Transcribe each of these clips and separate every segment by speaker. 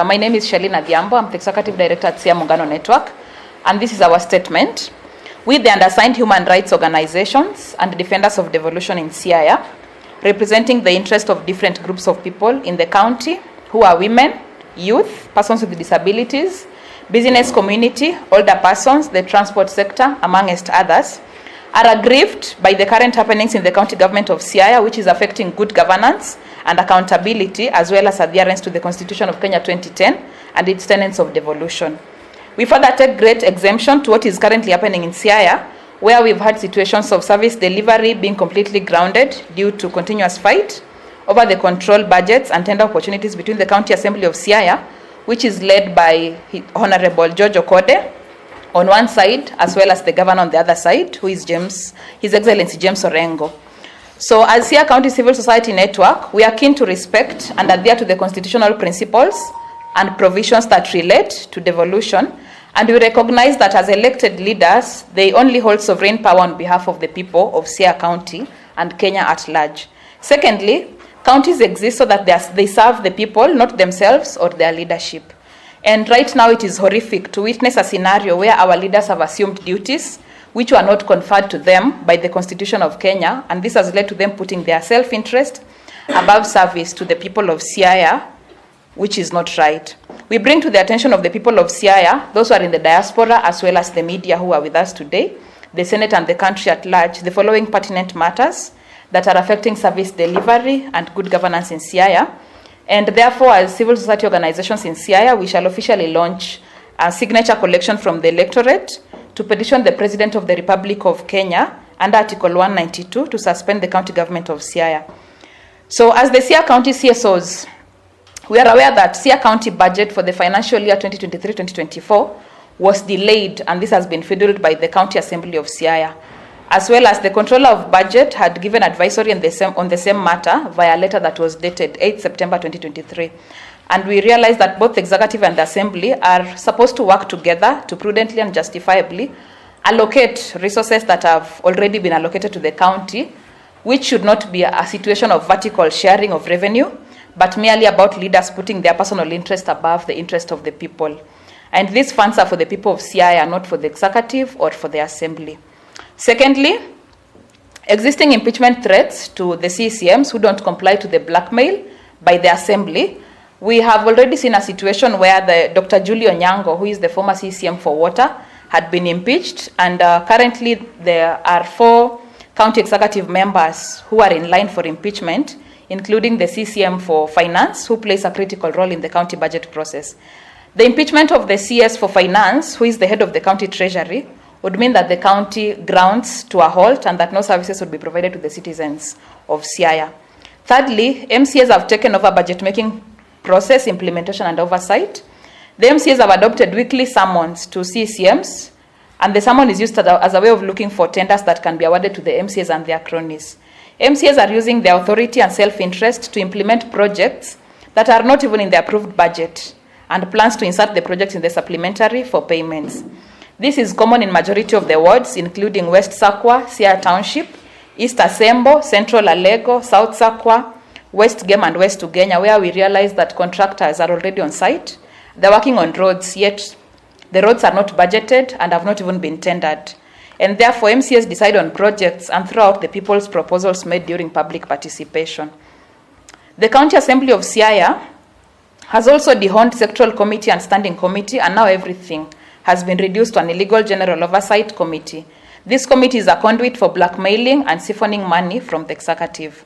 Speaker 1: My name is Shalina Diambo. I'm the Executive Director at Siaya Muungano Network, and this is our statement. We, the undersigned human rights organizations and defenders of devolution in Siaya, representing the interest of different groups of people in the county who are women, youth, persons with disabilities, business community, older persons, the transport sector, amongst others, are aggrieved by the current happenings in the county government of Siaya, which is affecting good governance and accountability, as well as adherence to the Constitution of Kenya 2010 and its tenets of devolution. We further take great exemption to what is currently happening in Siaya, where we've had situations of service delivery being completely grounded due to continuous fight over the control budgets and tender opportunities between the County Assembly of Siaya, which is led by Honorable George Okode on one side, as well as the governor on the other side, who is His Excellency James Orengo. So as Siaya County Civil Society Network, we are keen to respect and adhere to the constitutional principles and provisions that relate to devolution, and we recognize that as elected leaders, they only hold sovereign power on behalf of the people of Siaya County and Kenya at large. Secondly, counties exist so that they serve the people, not themselves or their leadership. And right now it is horrific to witness a scenario where our leaders have assumed duties which were not conferred to them by the Constitution of Kenya, and this has led to them putting their self-interest above service to the people of Siaya, which is not right. We bring to the attention of the people of Siaya, those who are in the diaspora, as well as the media who are with us today, the Senate and the country at large, the following pertinent matters that are affecting service delivery and good governance in Siaya. And therefore, as civil society organizations in Siaya, we shall officially launch a signature collection from the electorate to petition the President of the Republic of Kenya under Article 192 to suspend the county government of Siaya. So as the Siaya County CSOs, we are aware that Siaya County budget for the financial year 2023-2024 was delayed, and this has been fiddled by the County Assembly of Siaya, as well as the Controller of Budget had given advisory on the same matter via a letter that was dated 8 September 2023. And we realize that both the Executive and the Assembly are supposed to work together to prudently and justifiably allocate resources that have already been allocated to the county, which should not be a situation of vertical sharing of revenue, but merely about leaders putting their personal interest above the interest of the people. And these funds are for the people of Siaya, not for the Executive or for the Assembly. Secondly, existing impeachment threats to the CCMs who don't comply to the blackmail by the Assembly. We have already seen a situation where Dr. Julie Onyango, who is the former CCM for water, had been impeached, and currently there are 4 county executive members who are in line for impeachment, including the CCM for finance, who plays a critical role in the county budget process. The impeachment of the CS for finance, who is the head of the county treasury, would mean that the county grounds to a halt and that no services would be provided to the citizens of Siaya. Thirdly, MCAs have taken over budget-making process, implementation, and oversight. The MCAs have adopted weekly summons to CCMs, and the summon is used as a way of looking for tenders that can be awarded to the MCAs and their cronies. MCAs are using their authority and self-interest to implement projects that are not even in the approved budget, and plans to insert the projects in the supplementary for payments. This is common in majority of the wards, including West Sakwa, Siaya Township, East Asembo, Central Alego, South Sakwa, West Game, and West Ugenya, where we realize that contractors are already on site. They're working on roads, yet the roads are not budgeted and have not even been tendered. And therefore, MCAs decide on projects and throw out the people's proposals made during public participation. The County Assembly of Siaya has also dehoned sectoral committee and standing committee, and now everything has been reduced to an illegal general oversight committee. This committee is a conduit for blackmailing and siphoning money from the Executive.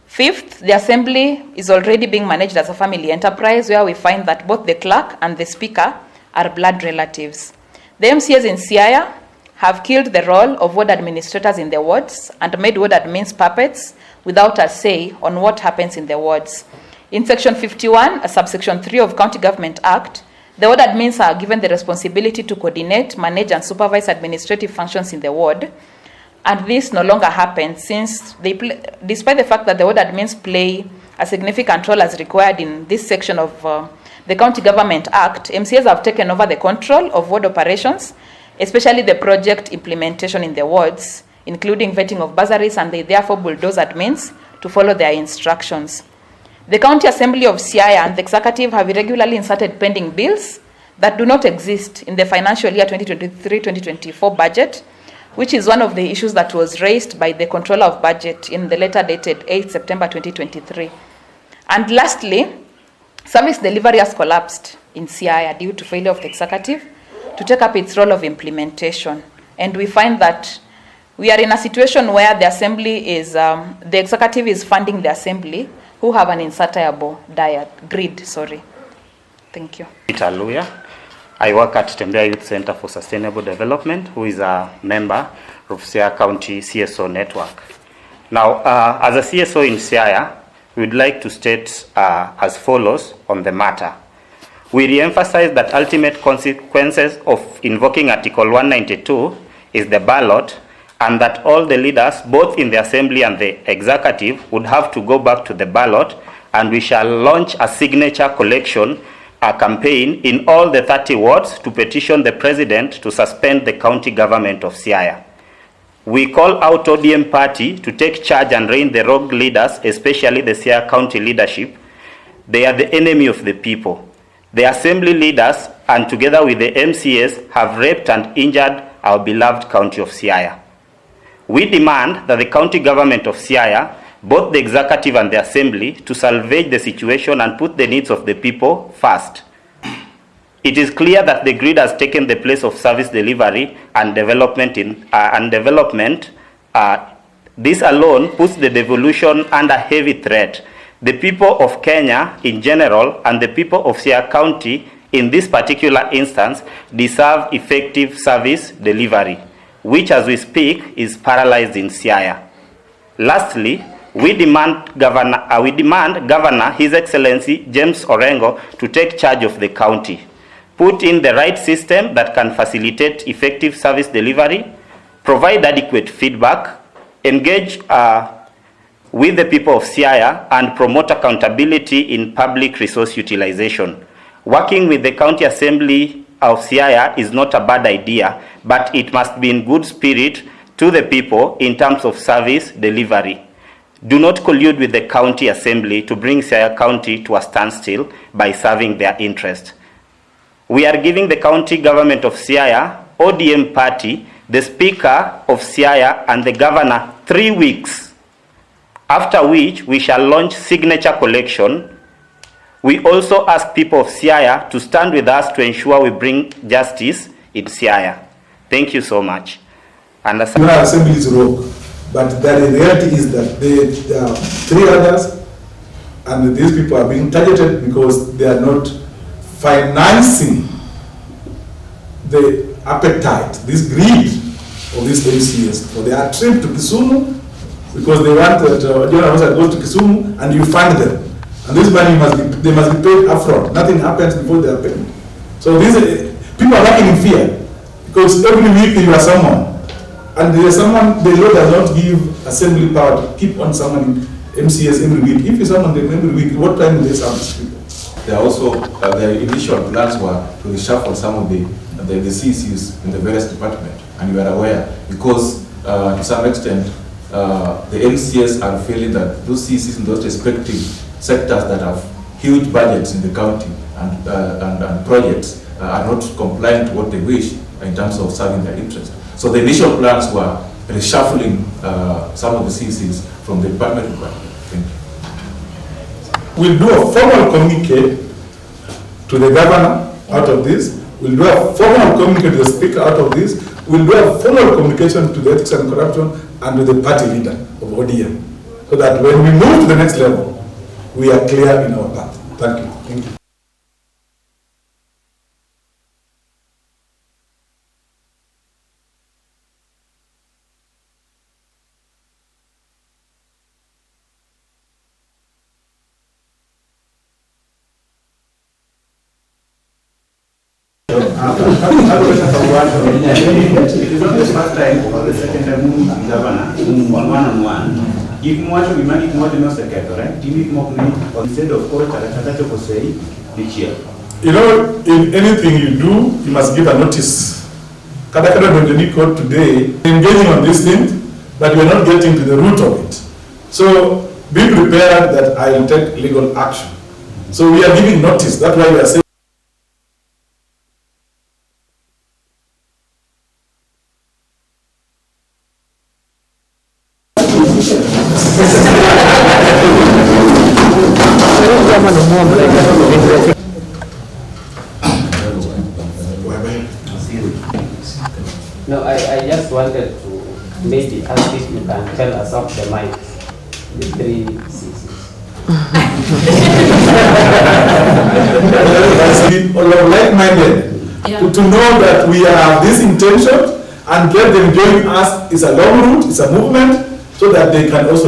Speaker 1: Fifth, the Assembly is already being managed as a family enterprise, where we find that both the clerk and the speaker are blood relatives. The MCAs in Siaya have killed the role of ward administrators in the wards and made ward admins puppets without a say on what happens in the wards. In Section 51, subsection 3 of County Government Act, the ward admins are given the responsibility to coordinate, manage, and supervise administrative functions in the ward. And this no longer happens since despite the fact that the ward admins play a significant role as required in this section of the County Government Act, MCAs have taken over the control of ward operations, especially the project implementation in the wards, including vetting of bursaries, and they therefore bulldoze admins to follow their instructions. The County Assembly of Siaya and the Executive have irregularly inserted pending bills that do not exist in the financial year 2023-2024 budget, which is one of the issues that was raised by the Controller of Budget in the letter dated 8 September 2023. And lastly, service delivery has collapsed in Siaya due to failure of the Executive to take up its role of implementation. And we find that we are in a situation where the Assembly is, the Executive is funding the Assembly, who have an insatiable greed. Thank you.
Speaker 2: Peter Luya. I work at Tembea Youth Center for Sustainable Development, who is a member of Siaya County CSO network. Now, as a CSO in Siaya, we would like to state as follows on the matter. We re-emphasize that ultimate consequences of invoking Article 192 is the ballot, and that all the leaders, both in the Assembly and the Executive, would have to go back to the ballot, and we shall launch a signature collection campaign in all the 30 wards to petition the President to suspend the county government of Siaya. We call out ODM party to take charge and rein the rogue leaders, especially the Siaya County leadership. They are the enemy of the people. The Assembly leaders, and together with the MCAs, have raped and injured our beloved county of Siaya. We demand that the county government of Siaya, both the Executive and the Assembly, to salvage the situation and put the needs of the people first. It is clear that the grid has taken the place of service delivery and development. This alone puts the devolution under heavy threat. The people of Kenya in general and the people of Siaya County in this particular instance deserve effective service delivery, which as we speak is paralyzed in Siaya. Lastly, we demand Governor His Excellency James Orengo to take charge of the county, put in the right system that can facilitate effective service delivery, provide adequate feedback, engage with the people of Siaya, and promote accountability in public resource utilization. Working with the County Assembly of Siaya is not a bad idea, but it must be in good spirit to the people in terms of service delivery. Do not collude with the County Assembly to bring Siaya County to a standstill by serving their interest. We are giving the county government of Siaya, ODM party, the Speaker of Siaya, and the Governor 3 weeks, after which we shall launch signature collection. We also ask people of Siaya to stand with us to ensure we bring justice in Siaya. Thank you so much. And
Speaker 3: the Assembly is wrong, but the reality is that there are 3 others, and these people are being targeted because they are not financing the appetite, this greed of these MCAs for their trip to Kisumu, because they want that General Officer goes to Kisumu and you fund them. And this money must be paid upfront. Nothing happens before they are paid. So these people are working in fear, because every week you are someone, and there is someone, the law does not give Assembly power to keep on summoning MCAs every week. If you summon them every week, what time will they serve these people?
Speaker 4: There are also, their initial plans were to reshuffle some of the CCs in the various departments, and you are aware, because to some extent, the MCAs are feeling that those CCs in those respective sectors that have huge budgets in the county and projects are not compliant to what they wish in terms of serving their interest. So the initial plans were reshuffling some of the CCs from the department to department. Thank you.
Speaker 3: We'll do a formal communique to the governor out of this. We'll do a formal communique to the speaker out of this. We'll do a formal communication to the ethics and corruption and to the party leader of ODM, so that when we move to the next level, we are clear in our path. Thank you. Thank you.
Speaker 5: It is not the first time or the second time governor one-on-one. Give more to be give more to no secretary, right? Give it more or instead of court, to say the chair.
Speaker 3: You know, in anything you do, you must give a notice. Kadakada Dojani Court today engaging on this thing, but we are not getting to the root of it. So be prepared that I will take legal action. So we are giving notice. That's why we are saying.
Speaker 6: No, I just wanted to maybe ask if you can tell us off the mic the 3 C's.
Speaker 3: Like-minded, to know that we have this intention and let them join us is a long route, it's a movement, so that they can also